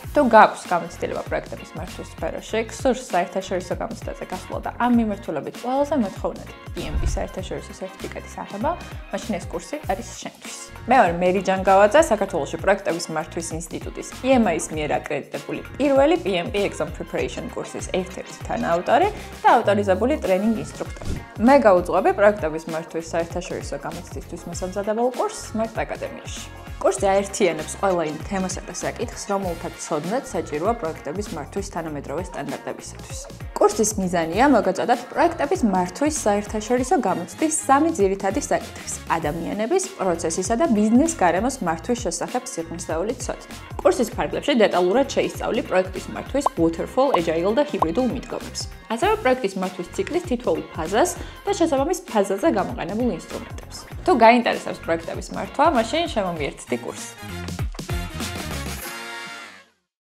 თუ გაქვს გამოცდილება პროექტების მართვის სფეროში, გსურს საერთაშორისო გამოცდაზე გასვლა და ამ მიმართულებით ყველაზე მოთხოვნად PMP საერთაშორისო სერტიფიკატის აღება, მაშინ ეს კურსი არის შენთვის. მე ვარ მერი ჯანგავაძე, საქართველოში პროექტების მართვის ინსტიტუტის EMI-ის მიერ აკრედიტებული პირველი PMP exam preparation კურსის ერთ-ერთი თანაავტორი და ავტორიზებული ტრენინგ ინსტრუქტორი. მე გავუძღვები პროექტების მართვის საერთაშორისო გამოცდისთვის მოსამზადებელ კურსს Smart აკადემიაში. კურსი აერთიანებს ყველა იმ თემასა და საკითხს, რომელთა ცოდნაც საჭიროა პროექტების მართვის თანამედროვე სტანდარტებისათვის. კურსის მიზანია მოგაწოდოთ პროექტების მართვის საერთაშორისო გამოცდის 3 ძირითადი საკითხის: ადამიანების, პროცესისა და ბიზნეს გარემოს მართვის შესახებ სიღრმისეული ცოდნა. კურსის ფარგლებში დეტალურად შეისწავლი პროექტის მართვის waterfall, agile და ჰიბრიდულ მიდგომებს. ასევე პროექტის მართვის ციკლის თითოეულ ფაზას და შესაბამის ფაზაზე გამოყენებულ ინსტრუმენტებს. თუ გაინტერესებს პროექტების მართვა, მაშინ შემომიერთდი კურსს.